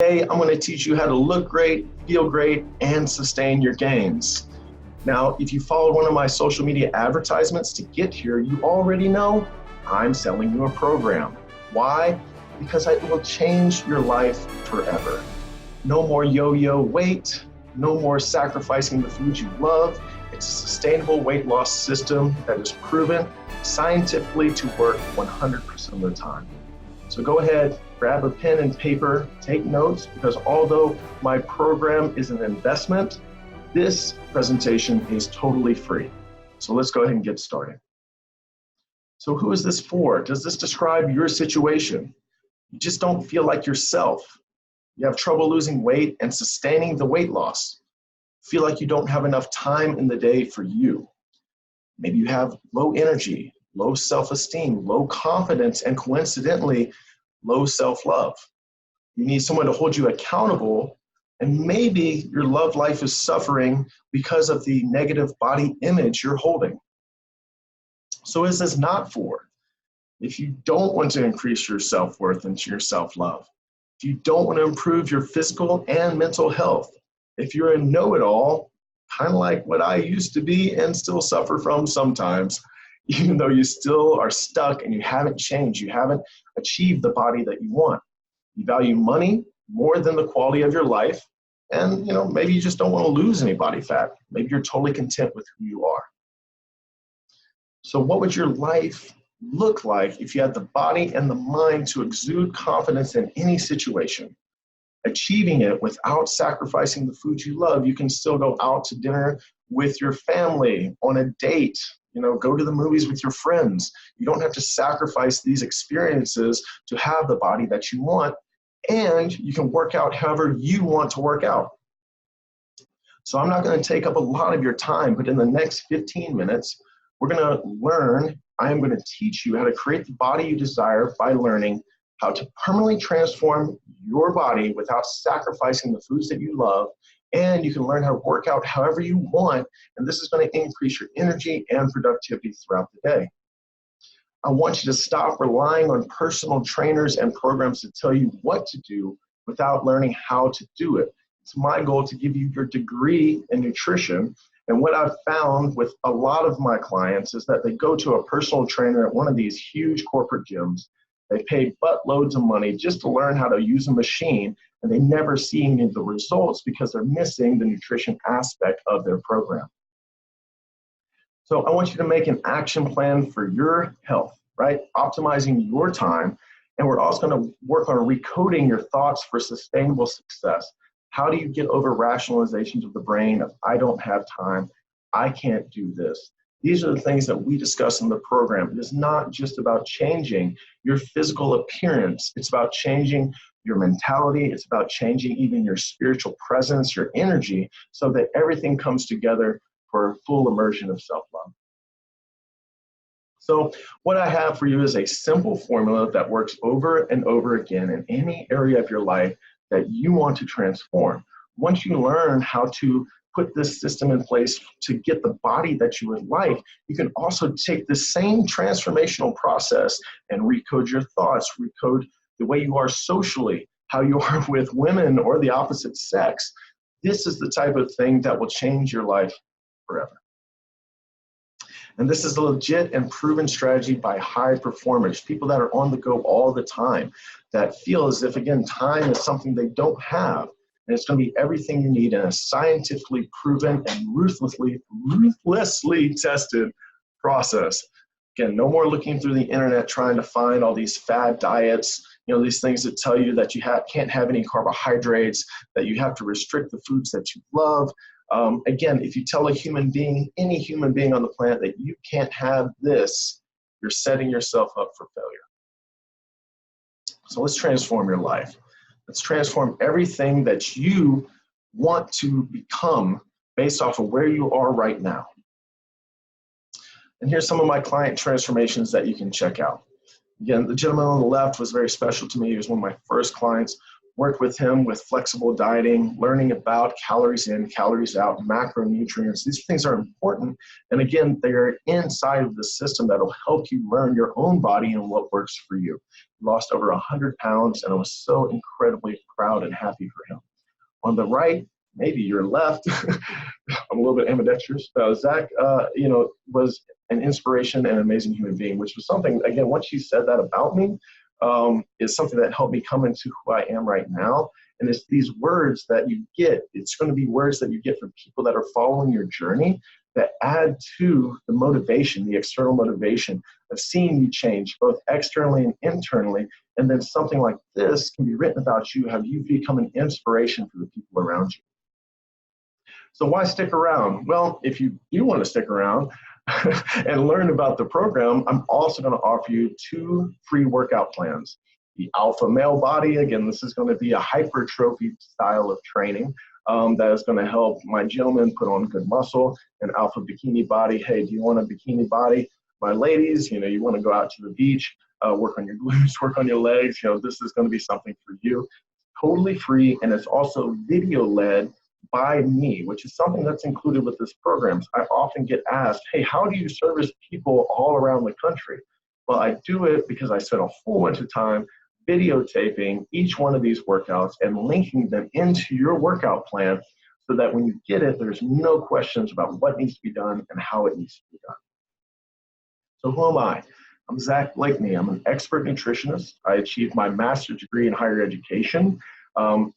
Today, I'm going to teach you how to look great, feel great, and sustain your gains. Now, if you followed one of my social media advertisements to get here, you already know I'm selling you a program. Why? Because it will change your life forever. No more yo-yo weight, no more sacrificing the foods you love. It's a sustainable weight loss system that is proven scientifically to work 100% of the time. So go ahead, grab a pen and paper, take notes, because although my program is an investment, this presentation is totally free. So let's go ahead and get started. So who is this for? Does this describe your situation? You just don't feel like yourself. You have trouble losing weight and sustaining the weight loss. Feel like you don't have enough time in the day for you. Maybe you have low energy, low self-esteem, low confidence, and coincidentally, low self-love. You need someone to hold you accountable, and maybe your love life is suffering because of the negative body image you're holding. So is this not for? If you don't want to increase your self-worth and your self-love, if you don't want to improve your physical and mental health, if you're a know-it-all, kind of like what I used to be and still suffer from sometimes, even though you still are stuck and you haven't changed, you haven't achieved the body that you want. You value money more than the quality of your life, and maybe you just don't want to lose any body fat. Maybe you're totally content with who you are. So what would your life look like if you had the body and the mind to exude confidence in any situation? Achieving it without sacrificing the food you love. You can still go out to dinner with your family, on a date, go to the movies with your friends. You don't have to sacrifice these experiences to have the body that you want, and you can work out however you want to work out. So I'm not going to take up a lot of your time, but in the next 15 minutes, we're going to learn, I am going to teach you how to create the body you desire by learning how to permanently transform your body without sacrificing the foods that you love. And you can learn how to work out however you want, and this is going to increase your energy and productivity throughout the day. I want you to stop relying on personal trainers and programs to tell you what to do without learning how to do it. It's my goal to give you your degree in nutrition, and what I've found with a lot of my clients is that they go to a personal trainer at one of these huge corporate gyms. They pay buttloads of money just to learn how to use a machine, and they never see any of the results because they're missing the nutrition aspect of their program. So I want you to make an action plan for your health, right? Optimizing your time. And we're also going to work on recoding your thoughts for sustainable success. How do you get over rationalizations of the brain of, I don't have time, I can't do this? These are the things that we discuss in the program. It is not just about changing your physical appearance. It's about changing your mentality. It's about changing even your spiritual presence, your energy, so that everything comes together for full immersion of self-love. So what I have for you is a simple formula that works over and over again in any area of your life that you want to transform. Once you learn how to put this system in place to get the body that you would like, you can also take the same transformational process and recode your thoughts, recode the way you are socially, how you are with women or the opposite sex. This is the type of thing that will change your life forever. And this is a legit and proven strategy by high performers, people that are on the go all the time, that feel as if, again, time is something they don't have. And it's going to be everything you need in a scientifically proven and ruthlessly tested process. Again, no more looking through the internet trying to find all these fad diets, these things that tell you that you can't have any carbohydrates, that you have to restrict the foods that you love. Again, if you tell a human being, any human being on the planet, that you can't have this, you're setting yourself up for failure. So let's transform your life. Let's transform everything that you want to become based off of where you are right now. And here's some of my client transformations that you can check out. Again, the gentleman on the left was very special to me. He was one of my first clients. worked with him with flexible dieting, learning about calories in, calories out, macronutrients. These things are important. And again, they're inside of the system that'll help you learn your own body and what works for you. He lost over 100 pounds, and I was so incredibly proud and happy for him. On the right, maybe your left, I'm a little bit ambidextrous. Zach, was an inspiration and an amazing human being, which was something, again, once you said that about me, is something that helped me come into who I am right now. And it's these words that you get, it's going to be words that you get from people that are following your journey that add to the motivation, the external motivation of seeing you change, both externally and internally. And then something like this can be written about you, have you become an inspiration for the people around you. So why stick around? Well, if you do want to stick around and learn about the program, I'm also going to offer you 2 free workout plans. The Alpha Male Body, again, this is going to be a hypertrophy style of training that is going to help my gentlemen put on good muscle. And Alpha Bikini Body, hey, do you want a bikini body? My ladies, you want to go out to the beach, work on your glutes, work on your legs, this is going to be something for you. Totally free, and it's also video-led by me, which is something that's included with this program. I often get asked, hey, how do you service people all around the country? Well, I do it because I spent a whole bunch of time videotaping each one of these workouts and linking them into your workout plan so that when you get it, there's no questions about what needs to be done and how it needs to be done. So who am I? I'm Zach Blakeney. I'm an expert nutritionist. I achieved my master's degree in higher education.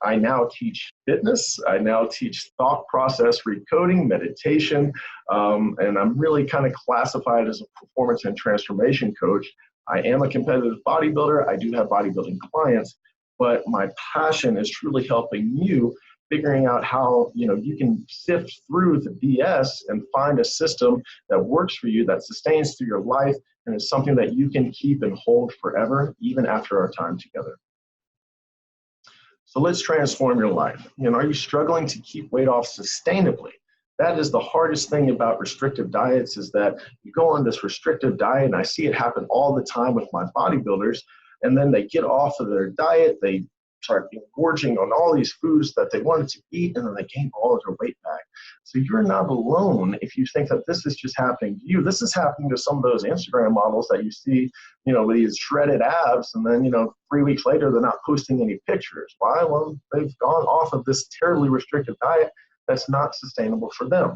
I now teach fitness. I now teach thought process recoding, meditation, and I'm really kind of classified as a performance and transformation coach. I am a competitive bodybuilder. I do have bodybuilding clients, but my passion is truly helping you figuring out how you can sift through the BS and find a system that works for you, that sustains through your life, and is something that you can keep and hold forever, even after our time together. So let's transform your life. Are you struggling to keep weight off sustainably? That is the hardest thing about restrictive diets, is that you go on this restrictive diet, and I see it happen all the time with my bodybuilders, and then they get off of their diet, they start gorging on all these foods that they wanted to eat, and then they gain all of their weight back. So you're not alone if you think that this is just happening to you. This is happening to some of those Instagram models that you see, with these shredded abs, and then, 3 weeks later, they're not posting any pictures. Why? Well, they've gone off of this terribly restrictive diet that's not sustainable for them.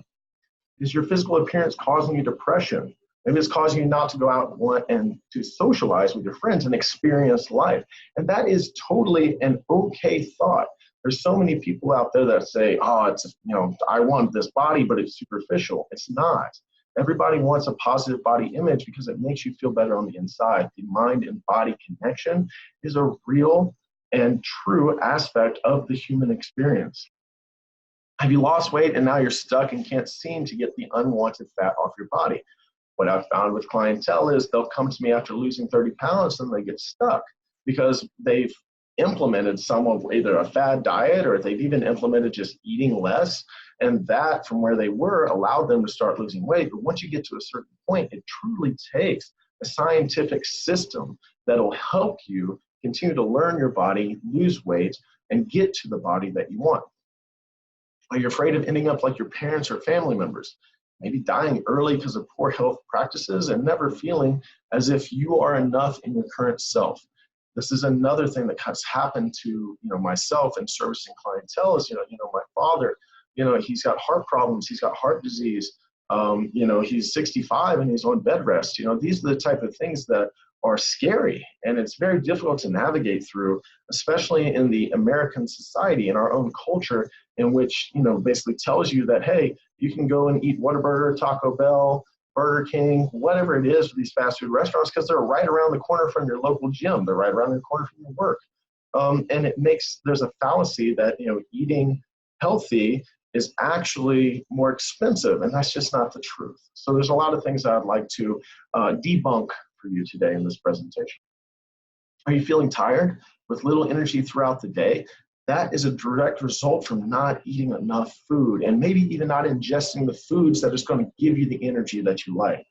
Is your physical appearance causing you depression? Maybe it's causing you not to go out and to socialize with your friends and experience life. And that is totally an okay thought. There's so many people out there that say, oh, it's, I want this body, but it's superficial. It's not. Everybody wants a positive body image because it makes you feel better on the inside. The mind and body connection is a real and true aspect of the human experience. Have you lost weight and now you're stuck and can't seem to get the unwanted fat off your body? What I've found with clientele is they'll come to me after losing 30 pounds and they get stuck because they've implemented some of either a fad diet or they've even implemented just eating less. And that, from where they were, allowed them to start losing weight. But once you get to a certain point, it truly takes a scientific system that'll help you continue to learn your body, lose weight, and get to the body that you want. Are you afraid of ending up like your parents or family members? Maybe dying early because of poor health practices and never feeling as if you are enough in your current self. This is another thing that has happened to myself and servicing clientele is, my father, he's got heart problems, he's got heart disease, he's 65 and he's on bed rest. These are the type of things that are scary, and it's very difficult to navigate through, especially in the American society, in our own culture, in which, basically tells you that, hey, you can go and eat Whataburger, Taco Bell, Burger King, whatever it is for these fast food restaurants, because they're right around the corner from your local gym. They're right around the corner from your work. And there's a fallacy that, eating healthy is actually more expensive, and that's just not the truth. So there's a lot of things I'd like to debunk for you today in this presentation. Are you feeling tired with little energy throughout the day? That is a direct result from not eating enough food and maybe even not ingesting the foods that is going to give you the energy that you like.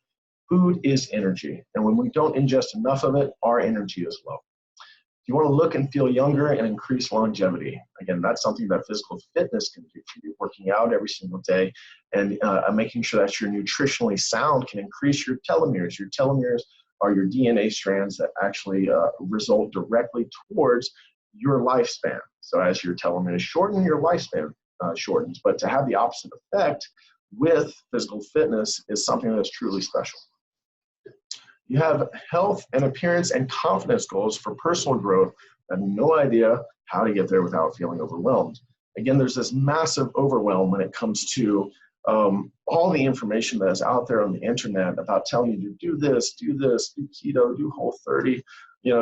Food is energy, and when we don't ingest enough of it, our energy is low. You want to look and feel younger and increase longevity. Again, that's something that physical fitness can do for you. Working out every single day and making sure that you're nutritionally sound can increase your telomeres. Your telomeres are your DNA strands that actually result directly towards your lifespan. So as your telomeres shorten, your lifespan shortens. But to have the opposite effect with physical fitness is something that's truly special. You have health and appearance and confidence goals for personal growth and no idea how to get there without feeling overwhelmed. Again, there's this massive overwhelm when it comes to all the information that is out there on the internet about telling you to do this, do keto, do Whole30,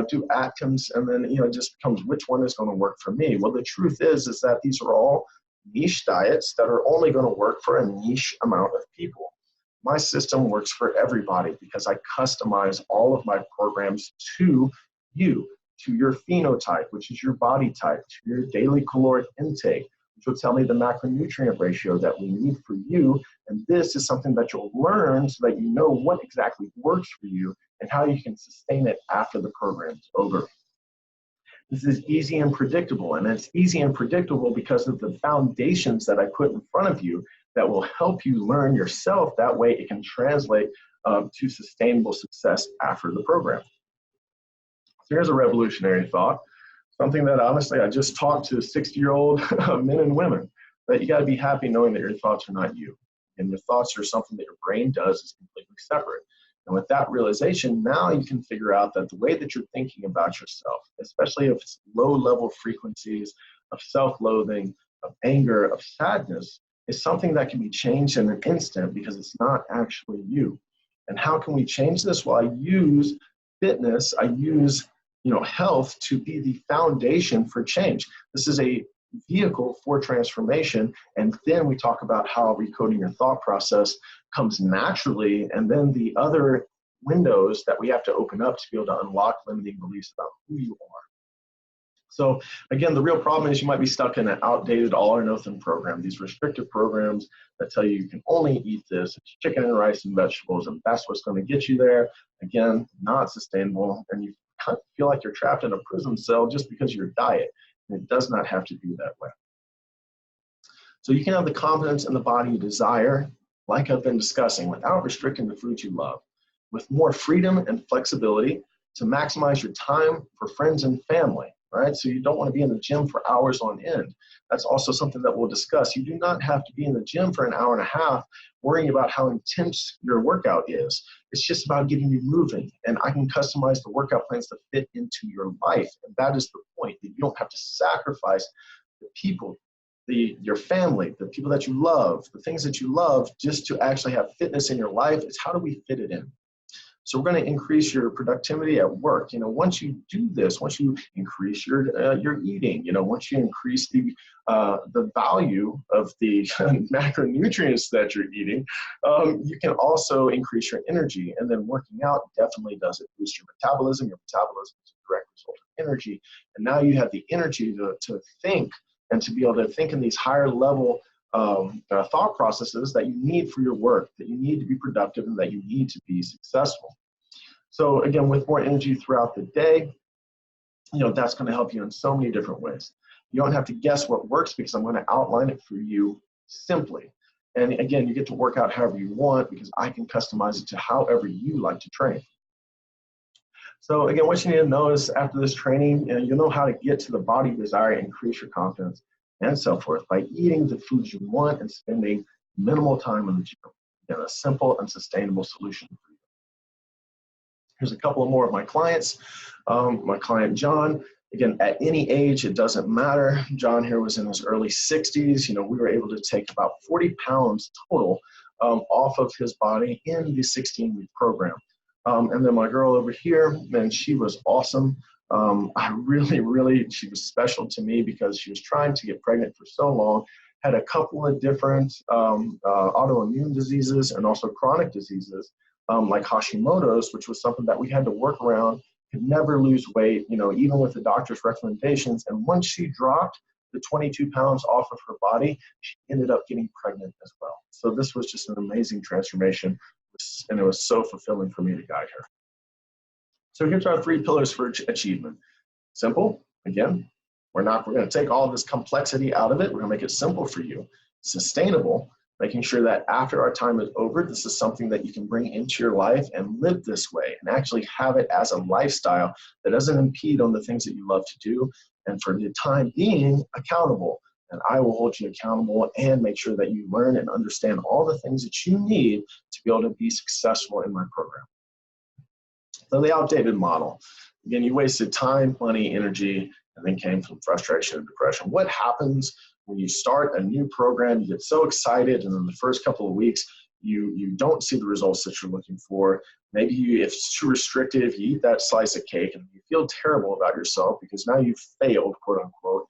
do Atkins, and then, it just becomes which one is going to work for me. Well, the truth is that these are all niche diets that are only going to work for a niche amount of people. My system works for everybody because I customize all of my programs to you, to your phenotype, which is your body type, to your daily caloric intake, which will tell me the macronutrient ratio that we need for you. And this is something that you'll learn so that you know what exactly works for you and how you can sustain it after the program's over. This is easy and predictable, and it's easy and predictable because of the foundations that I put in front of you that will help you learn yourself. That way it can translate to sustainable success after the program. So here's a revolutionary thought, something that honestly I just talked to 60-year-old men and women, that you got to be happy knowing that your thoughts are not you. And your thoughts are something that your brain does is completely separate. And with that realization, now you can figure out that the way that you're thinking about yourself, especially if it's low-level frequencies of self-loathing, of anger, of sadness, is something that can be changed in an instant because it's not actually you. And how can we change this? Well, I use fitness, I use health to be the foundation for change. This is a vehicle for transformation. And then we talk about how recoding your thought process comes naturally. And then the other windows that we have to open up to be able to unlock limiting beliefs about who you are. So again, the real problem is you might be stuck in an outdated all or nothing program, these restrictive programs that tell you you can only eat this, it's chicken and rice and vegetables, and that's what's going to get you there. Again, not sustainable, and you kind of feel like you're trapped in a prison cell just because of your diet. And it does not have to be that way. So you can have the confidence in the body you desire, like I've been discussing, without restricting the foods you love, with more freedom and flexibility to maximize your time for friends and family. Right? So you don't want to be in the gym for hours on end. That's also something that we'll discuss. You do not have to be in the gym for an hour and a half worrying about how intense your workout is. It's just about getting you moving. And I can customize the workout plans to fit into your life. And that is the point, that you don't have to sacrifice the people, your family, the people that you love, the things that you love, just to actually have fitness in your life. It's how do we fit it in? So we're going to increase your productivity at work. Once you do this, once you increase your eating, once you increase the value of the macronutrients that you're eating, you can also increase your energy. And then working out definitely does it. Boost your metabolism. Your metabolism is a direct result of energy. And now you have the energy to think and to be able to think in these higher level thought processes that you need for your work, that you need to be productive, and that you need to be successful. So again, with more energy throughout the day, that's going to help you in so many different ways. You don't have to guess what works because I'm going to outline it for you simply. And again, you get to work out however you want because I can customize it to however you like to train. So again, what you need to know is after this training, you'll know how to get to the body you desire, increase your confidence, and so forth by eating the foods you want and spending minimal time in the gym. Again, a simple and sustainable solution for you. Here's a couple more of my clients. My client, John, again, at any age, it doesn't matter. John here was in his early 60s. We were able to take about 40 pounds total off of his body in the 16-week program. And then my girl over here, man, she was awesome. She was special to me because she was trying to get pregnant for so long, had a couple of different autoimmune diseases and also chronic diseases like Hashimoto's, which was something that we had to work around, could never lose weight, even with the doctor's recommendations. And once she dropped the 22 pounds off of her body, she ended up getting pregnant as well. So this was just an amazing transformation, and it was so fulfilling for me to guide her. So here's our 3 pillars for achievement. Simple, again, we're going to take all of this complexity out of it. We're going to make it simple for you. Sustainable, making sure that after our time is over, this is something that you can bring into your life and live this way and actually have it as a lifestyle that doesn't impede on the things that you love to do. And for the time being, accountable. And I will hold you accountable and make sure that you learn and understand all the things that you need to be able to be successful in my program. So the outdated model. Again, you wasted time, money, energy, and then came from frustration and depression. What happens when you start a new program, you get so excited, and in the first couple of weeks, you don't see the results that you're looking for. Maybe if it's too restrictive, you eat that slice of cake and you feel terrible about yourself because now you've failed, quote unquote,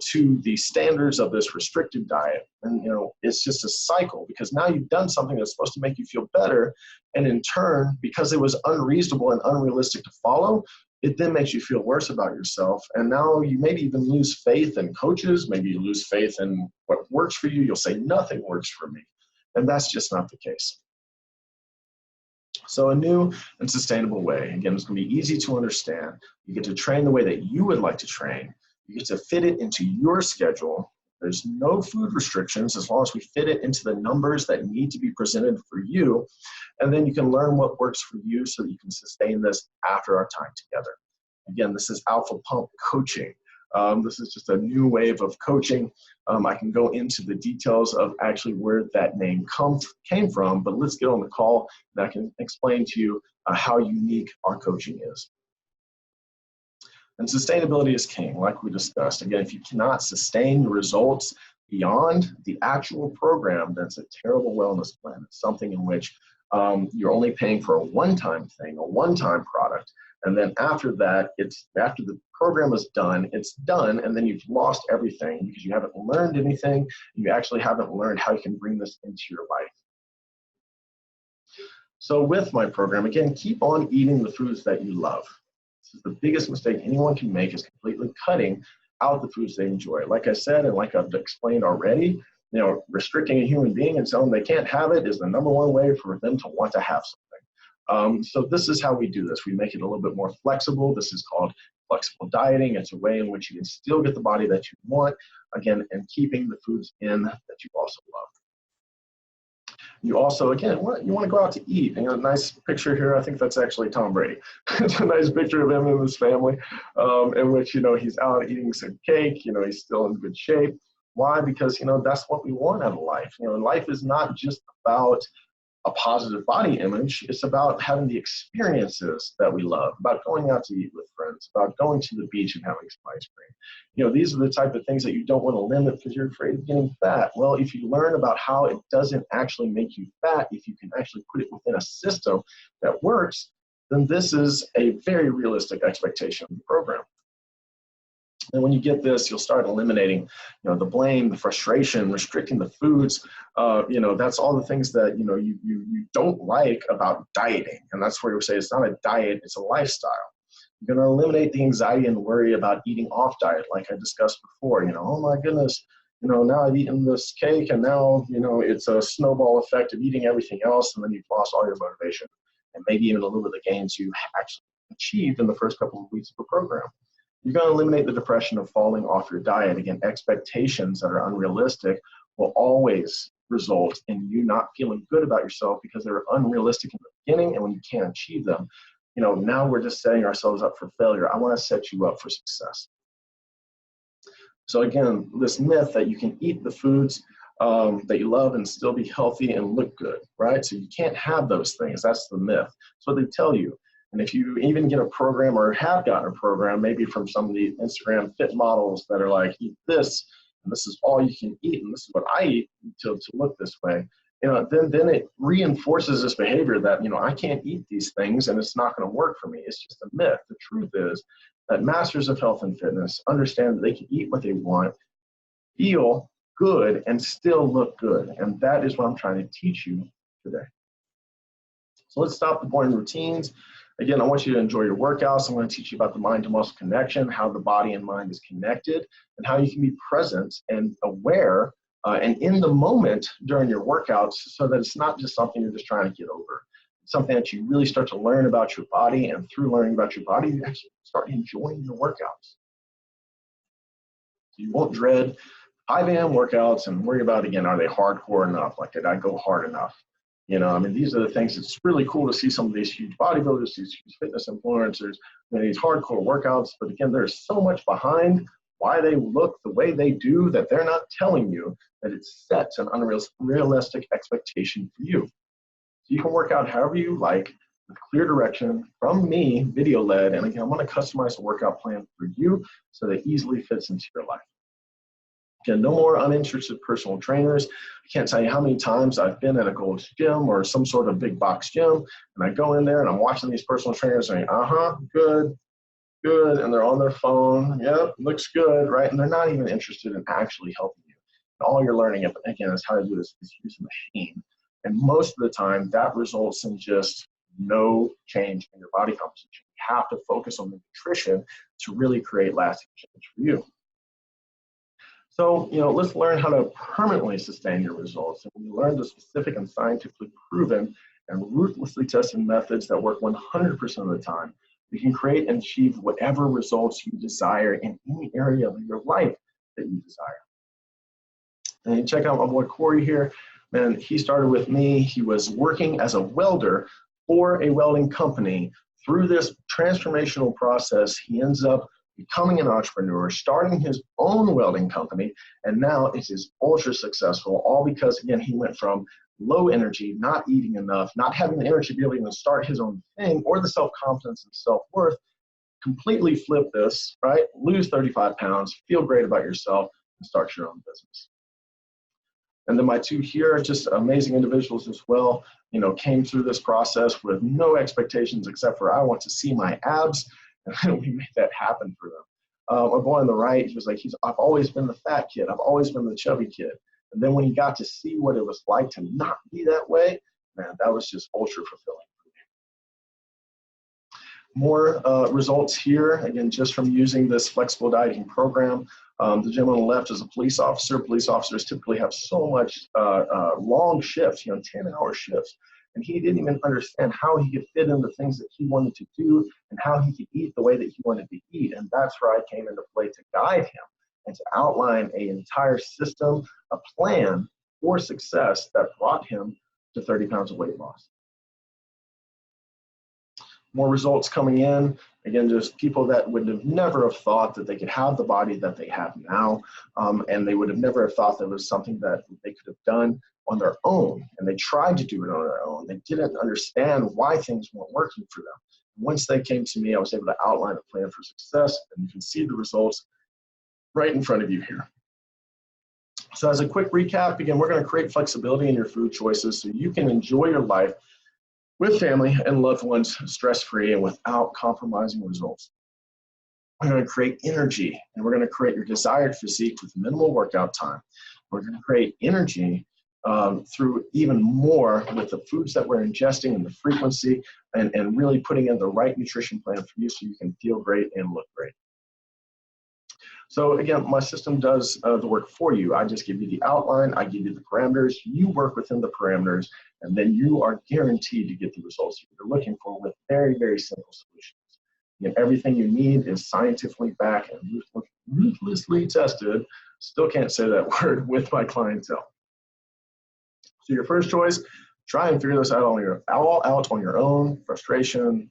to the standards of this restrictive diet. And it's just a cycle because now you've done something that's supposed to make you feel better. And in turn, because it was unreasonable and unrealistic to follow, it then makes you feel worse about yourself. And now you maybe even lose faith in coaches. Maybe you lose faith in what works for you. You'll say nothing works for me. And that's just not the case. So a new and sustainable way, again, it's going to be easy to understand. You get to train the way that you would like to train. You get to fit it into your schedule. There's no food restrictions as long as we fit it into the numbers that need to be presented for you. And then you can learn what works for you so that you can sustain this after our time together. Again, this is Alpha Pump Coaching. This is just a new wave of coaching. I can go into the details of actually where that name came from, but let's get on the call and I can explain to you how unique our coaching is. And sustainability is king, like we discussed. Again, if you cannot sustain the results beyond the actual program, that's a terrible wellness plan. It's something in which you're only paying for a one-time thing, a one-time product. And then after that, after the program is done, it's done, and then you've lost everything because you haven't learned anything. You actually haven't learned how you can bring this into your life. So with my program, again, keep on eating the foods that you love. This is the biggest mistake anyone can make, is completely cutting out the foods they enjoy. Like I said, and like I've explained already, restricting a human being and telling them they can't have it is the number one way for them to want to have something. So this is how we do this. We make it a little bit more flexible. This is called flexible dieting. It's a way in which you can still get the body that you want, again, and keeping the foods in that you also love. You also, again, you want to go out to eat. And a nice picture here, I think that's actually Tom Brady. It's a nice picture of him and his family in which, he's out eating some cake. He's still in good shape. Why? Because, that's what we want out of life. Life is not just about a positive body image. It's about having the experiences that we love, about going out to eat with friends, about going to the beach and having some ice cream. These are the type of things that you don't want to limit because you're afraid of getting fat. Well, if you learn about how it doesn't actually make you fat, if you can actually put it within a system that works, then this is a very realistic expectation of the program. And when you get this, you'll start eliminating, the blame, the frustration, restricting the foods. That's all the things that, you don't like about dieting. And that's where we say it's not a diet, it's a lifestyle. You're going to eliminate the anxiety and worry about eating off diet, like I discussed before. Oh my goodness, now I've eaten this cake and now, it's a snowball effect of eating everything else. And then you've lost all your motivation and maybe even a little bit of the gains you actually achieved in the first couple of weeks of the program. You're going to eliminate the depression of falling off your diet. Again, expectations that are unrealistic will always result in you not feeling good about yourself because they're unrealistic in the beginning, and when you can't achieve them, now we're just setting ourselves up for failure. I want to set you up for success. So again, this myth that you can eat the foods that you love and still be healthy and look good, right? So you can't have those things. That's the myth. That's what they tell you. And if you even get a program or have gotten a program, maybe from some of the Instagram fit models that are like, eat this, and this is all you can eat, and this is what I eat to look this way, then it reinforces this behavior that, I can't eat these things and it's not going to work for me. It's just a myth. The truth is that masters of health and fitness understand that they can eat what they want, feel good, and still look good. And that is what I'm trying to teach you today. So let's stop the boring routines. Again, I want you to enjoy your workouts. I'm going to teach you about the mind-to-muscle connection, how the body and mind is connected, and how you can be present and aware and in the moment during your workouts so that it's not just something you're just trying to get over. something that you really start to learn about your body, and through learning about your body, you actually start enjoying your workouts. So you won't dread 5 a.m. workouts and worry about, again, are they hardcore enough? Like, did I go hard enough? You know, I mean, these are the things. It's really cool to see some of these huge bodybuilders, these huge fitness influencers, these hardcore workouts. But again, there's so much behind why they look the way they do that they're not telling you, that it sets an unrealistic expectation for you. So you can work out however you like with clear direction from me, video led. And again, I'm going to customize a workout plan for you so that it easily fits into your life. Again, no more uninterested personal trainers. I can't tell you how many times I've been at a Gold's Gym or some sort of big box gym, and I go in there and I'm watching these personal trainers saying, good, good, and they're on their phone. Yep, looks good, right? And they're not even interested in actually helping you. And all you're learning, again, is how to do this is use a machine. And most of the time, that results in just no change in your body composition. You have to focus on the nutrition to really create lasting change for you. So, let's learn how to permanently sustain your results. And we learn the specific and scientifically proven and ruthlessly tested methods that work 100% of the time. You can create and achieve whatever results you desire in any area of your life that you desire. And you check out my boy Corey here. Man, he started with me. He was working as a welder for a welding company. Through this transformational process, he ends up becoming an entrepreneur, starting his own welding company, and now it is ultra successful, all because, again, he went from low energy, not eating enough, not having the energy to be able to even start his own thing, or the self-confidence and self-worth, completely flip this, right? Lose 35 pounds, feel great about yourself, and start your own business. And then my two here are just amazing individuals as well, came through this process with no expectations except for I want to see my abs. And we made that happen for them. My boy on the right, he was like, I've always been the fat kid. I've always been the chubby kid. And then when he got to see what it was like to not be that way, man, that was just ultra fulfilling for me. More results here, again, just from using this flexible dieting program. The gentleman on the left is a police officer. Police officers typically have so much long shifts, 10-hour shifts. And he didn't even understand how he could fit in the things that he wanted to do and how he could eat the way that he wanted to eat. And that's where I came into play to guide him and to outline an entire system, a plan for success that brought him to 30 pounds of weight loss. More results coming in. Again, just people that would have never have thought that they could have the body that they have now. And they would have never have thought that it was something that they could have done on their own. And they tried to do it on their own. They didn't understand why things weren't working for them. Once they came to me, I was able to outline a plan for success, and you can see the results right in front of you here. So as a quick recap, again, we're going to create flexibility in your food choices so you can enjoy your life with family and loved ones stress-free and without compromising results. We're going to create energy, and we're going to create your desired physique with minimal workout time. We're going to create energy through even more with the foods that we're ingesting and the frequency, and really putting in the right nutrition plan for you so you can feel great and look great. So again, my system does the work for you. I just give you the outline, I give you the parameters, you work within the parameters, and then you are guaranteed to get the results you're looking for with very, very simple solutions. Again, everything you need is scientifically backed and ruthlessly tested. Still can't say that word with my clientele. So your first choice, try and figure this out on your own. Frustration,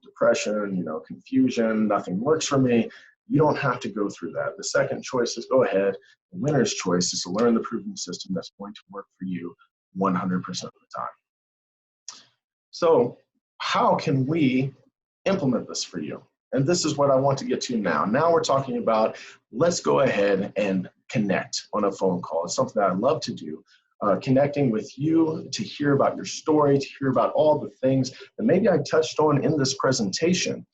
depression, confusion, nothing works for me. You don't have to go through that. The second choice is go ahead. The winner's choice is to learn the proven system that's going to work for you 100% of the time. So how can we implement this for you? And this is what I want to get to now. Now we're talking about, let's go ahead and connect on a phone call. It's something that I love to do. Connecting with you to hear about your story, to hear about all the things that maybe I touched on in this presentation,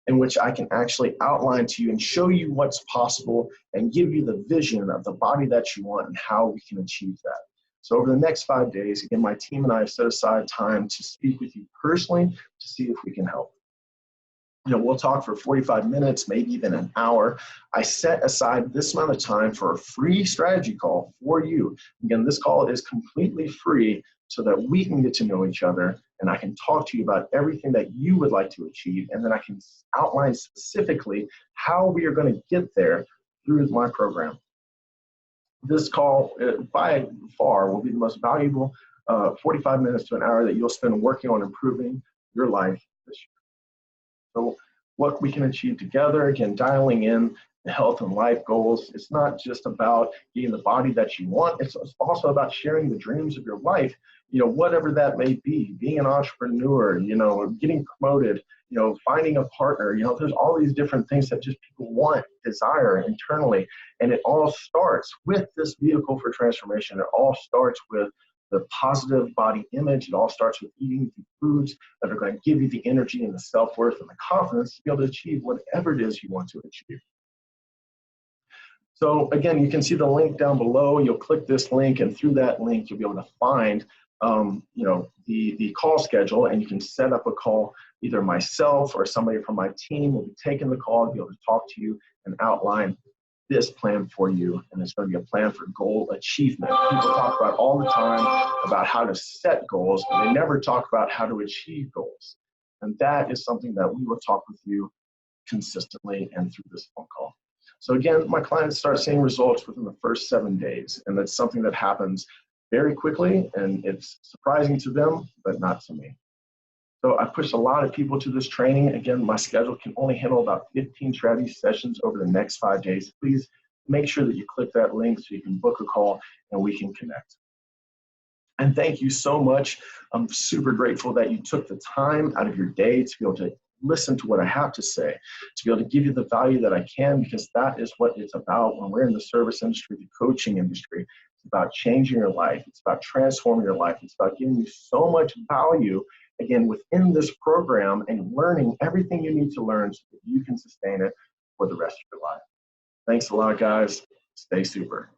in which I can actually outline to you and show you what's possible and give you the vision of the body that you want and how we can achieve that. So over the next 5 days, again, my team and I have set aside time to speak with you personally to see if we can help. We'll talk for 45 minutes, maybe even an hour. I set aside this amount of time for a free strategy call for you. Again, this call is completely free so that we can get to know each other and I can talk to you about everything that you would like to achieve, and then I can outline specifically how we are going to get there through my program. This call, by far, will be the most valuable 45 minutes to an hour that you'll spend working on improving your life this year. So what we can achieve together, again, dialing in the health and life goals. It's not just about getting the body that you want. It's also about sharing the dreams of your life, whatever that may be, being an entrepreneur, getting promoted, finding a partner, there's all these different things that just people want, desire internally. And it all starts with this vehicle for transformation. It all starts with the positive body image. It all starts with eating the foods that are going to give you the energy and the self-worth and the confidence to be able to achieve whatever it is you want to achieve. So again, you can see the link down below. You'll click this link, and through that link, you'll be able to find the call schedule, and you can set up a call. Either myself or somebody from my team will be taking the call to be able to talk to you and outline this plan for you. And it's going to be a plan for goal achievement. People talk about all the time about how to set goals, but they never talk about how to achieve goals. And that is something that we will talk with you consistently and through this phone call. So again, my clients start seeing results within the first 7 days, and that's something that happens very quickly, and it's surprising to them, but not to me. So I pushed a lot of people to this training. Again, my schedule can only handle about 15 strategy sessions over the next 5 days. Please make sure that you click that link so you can book a call and we can connect. And thank you so much. I'm super grateful that you took the time out of your day to be able to listen to what I have to say, to be able to give you the value that I can, because that is what it's about when we're in the service industry, the coaching industry. It's about changing your life. It's about transforming your life. It's about giving you so much value, again, within this program, and learning everything you need to learn so that you can sustain it for the rest of your life. Thanks a lot, guys. Stay super.